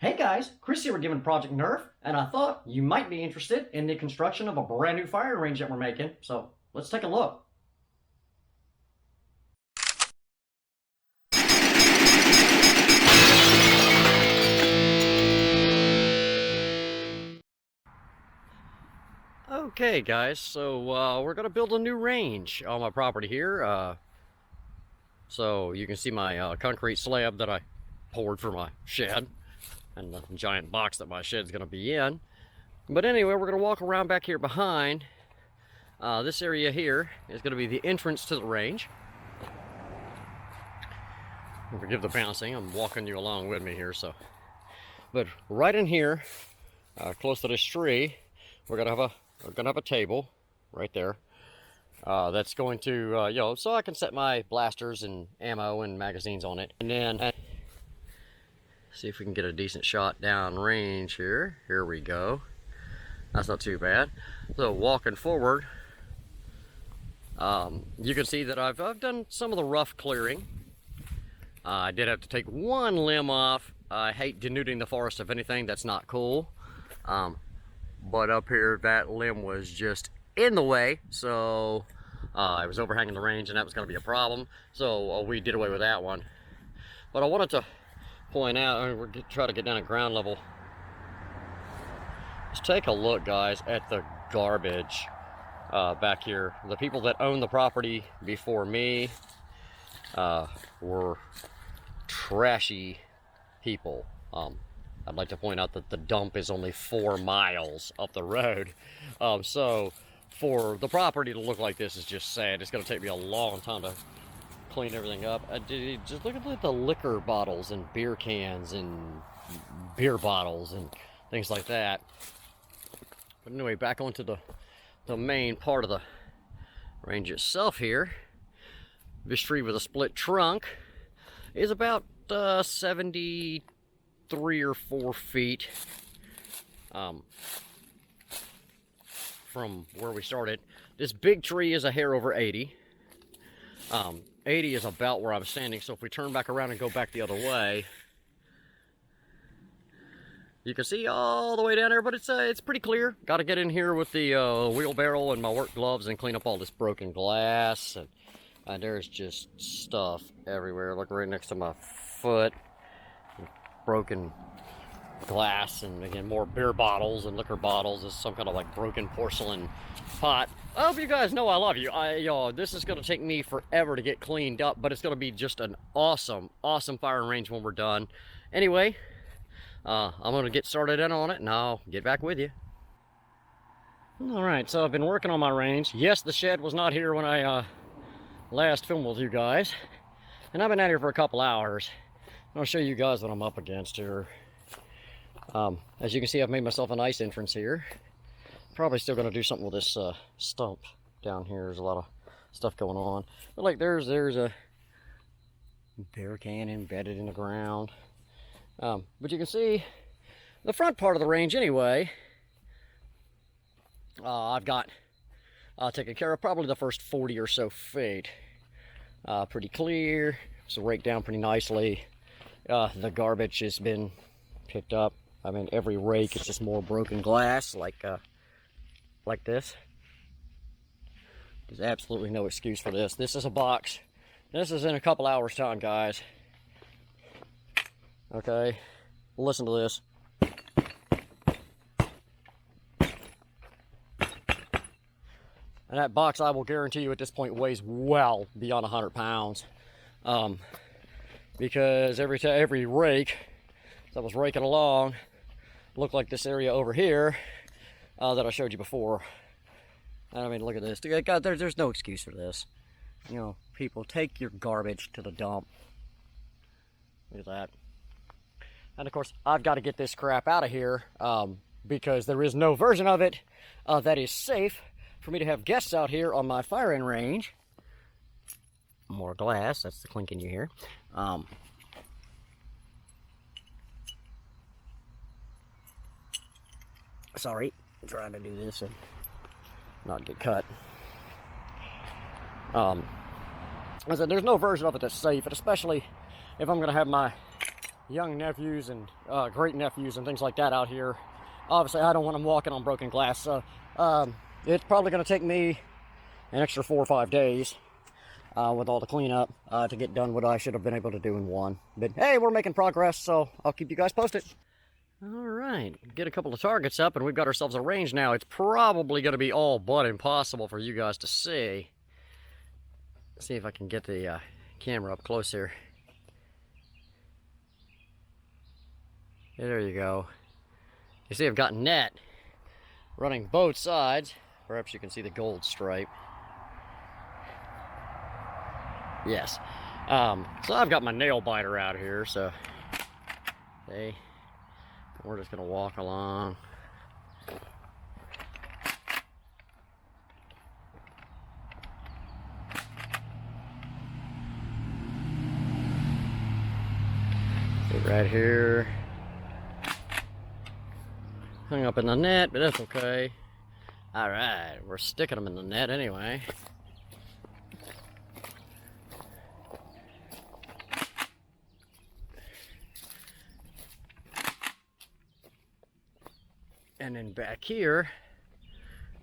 Hey guys, Chris here with Giving Project Nerf, and I thought you might be interested in the construction of a brand new firing range that we're making, so let's take a look. Okay guys, so we're going to build a new range on my property here. So you can see my concrete slab that I poured for my shed, and the giant box that my shed's going to be in. But anyway, we're going to walk around back here behind. This area here is going to be the entrance to the range. Forgive the bouncing, I'm walking you along with me here. But right in here, close to this tree, we're going to have a table right there. That's going to, so I can set my blasters and ammo and magazines on it. And then see if we can get a decent shot down range here. Here we go. That's not too bad. So walking forward, you can see that I've done some of the rough clearing. I did have to take one limb off. I hate denuding the forest of anything. That's not cool. But up here, that limb was just in the way, so it was overhanging the range, and that was going to be a problem. So we did away with that one. But I wanted to point out, we're trying to get down at ground level. Let's take a look, guys, at the garbage back here. The people that owned the property before me were trashy people. I'd like to point out that the dump is only 4 miles up the road. So for the property to look like this is just sad. It's going to take me a long time to clean everything up. Just look at the liquor bottles and beer cans and beer bottles and things like that. But anyway, back onto the main part of the range itself here. This tree with a split trunk is about 73 or 4 feet from where we started. This big tree is a hair over 80. 80 is about where I'm standing, so if we turn back around and go back the other way, you can see all the way down there, but it's pretty clear. Got to get in here with the wheelbarrow and my work gloves and clean up all this broken glass, and there's just stuff everywhere. Look right next to my foot. Broken glass, and again more beer bottles and liquor bottles. This is some kind of like broken porcelain pot. I hope you guys know I love you. This is going to take me forever to get cleaned up, but it's going to be just an awesome firing range when we're done. Anyway, I'm going to get started in on it, and I'll get back with you. All right, so I've been working on my range. Yes, the shed was not here when I last filmed with you guys, and I've been out here for a couple hours. I'll show you guys what I'm up against here. As you can see, I've made myself a nice entrance here. Probably still going to do something with this stump down here. There's a lot of stuff going on. But like there's a beer can embedded in the ground. But you can see the front part of the range anyway. I've got taken care of probably the first 40 or so feet. Pretty clear. It's raked down pretty nicely. The garbage has been picked up. I mean, every rake is just more broken glass, like this. There's absolutely no excuse for this. This is a box. This is in a couple hours' time, guys. Okay, listen to this. And that box, I will guarantee you at this point, weighs well beyond 100 pounds. Because every rake that was raking along looked like this area over here that I showed you before. I mean, look at this. God, there's no excuse for this. You know, people, take your garbage to the dump. Look at that. And of course, I've got to get this crap out of here because there is no version of it that is safe for me to have guests out here on my firing range. More glass, that's the clinking you hear. Sorry, I'm trying to do this and not get cut. I said there's no version of it that's safe, and especially if I'm going to have my young nephews and great nephews and things like that out here. Obviously, I don't want them walking on broken glass, so it's probably going to take me an extra 4 or 5 days with all the cleanup to get done what I should have been able to do in one. But hey, we're making progress, so I'll keep you guys posted. All right, get a couple of targets up, and we've got ourselves a range now. It's probably going to be all but impossible for you guys to see. Let's see if I can get the camera up close here. There you go. You see I've got net running both sides. Perhaps you can see the gold stripe. Yes. So I've got my nail biter out here, so okay, we're just gonna walk along. See right here. Hung up in the net, but that's okay. Alright, we're sticking them in the net anyway. And then back here,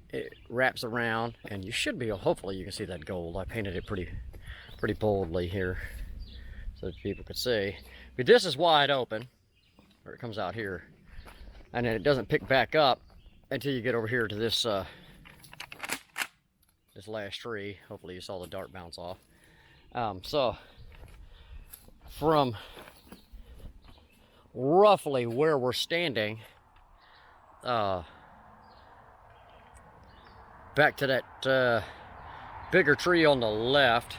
it wraps around, and you should be, hopefully you can see that gold. I painted it pretty boldly here so that people could see. But this is wide open, where it comes out here. And then it doesn't pick back up until you get over here to this this last tree. Hopefully you saw the dart bounce off. So from roughly where we're standing back to that bigger tree on the left.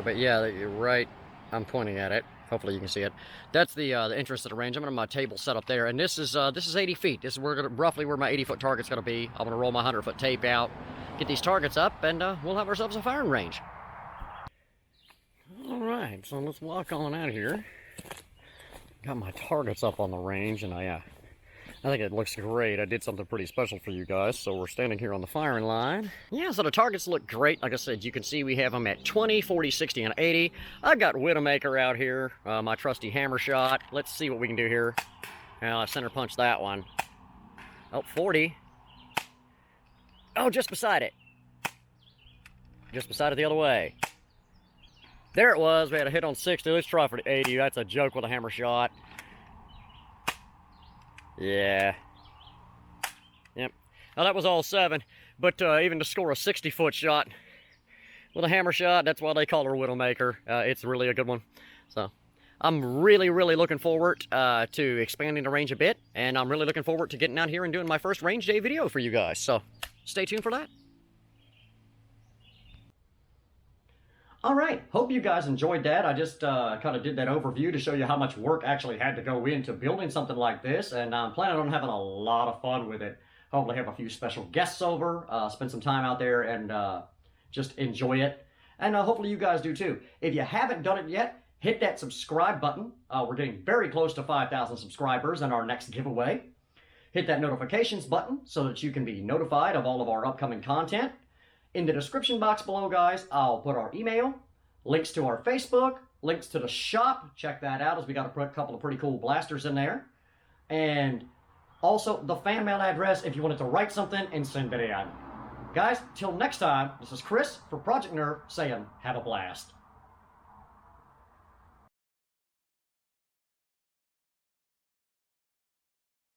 But yeah, you're right. I'm pointing at it. Hopefully you can see it. That's the entrance of the range. I'm gonna have my table set up there, and this is 80 feet. This is roughly where my 80-foot target's gonna be. I'm gonna roll my 100-foot tape out, get these targets up, and we'll have ourselves a firing range. All right, so let's walk on out here. Got my targets up on the range, and I think it looks great. I did something pretty special for you guys. So we're standing here on the firing line. Yeah, so the targets look great. Like I said, you can see we have them at 20, 40, 60, and 80. I've got Widowmaker out here, my trusty hammer shot. Let's see what we can do here. Well, I center punched that one. Oh, 40. Oh, just beside it. Just beside it the other way. There it was. We had a hit on 60. Let's try for the 80. That's a joke with a hammer shot. Yeah. Yep. Now that was all 7, but even to score a 60-foot shot with a hammer shot, that's why they call her Widowmaker. It's really a good one. So I'm really looking forward to expanding the range a bit, and I'm really looking forward to getting out here and doing my first range day video for you guys. So stay tuned for that. All right, hope you guys enjoyed that. I just kind of did that overview to show you how much work actually had to go into building something like this, and I'm planning on having a lot of fun with it. Hopefully have a few special guests over, spend some time out there and just enjoy it. And hopefully you guys do too. If you haven't done it yet, hit that subscribe button. We're getting very close to 5,000 subscribers in our next giveaway. Hit that notifications button so that you can be notified of all of our upcoming content. In the description box below, guys, I'll put our email, links to our Facebook, links to the shop. Check that out, as we got a couple of pretty cool blasters in there. And also the fan mail address if you wanted to write something and send it in. Guys, till next time, this is Chris for Project Nerf saying have a blast.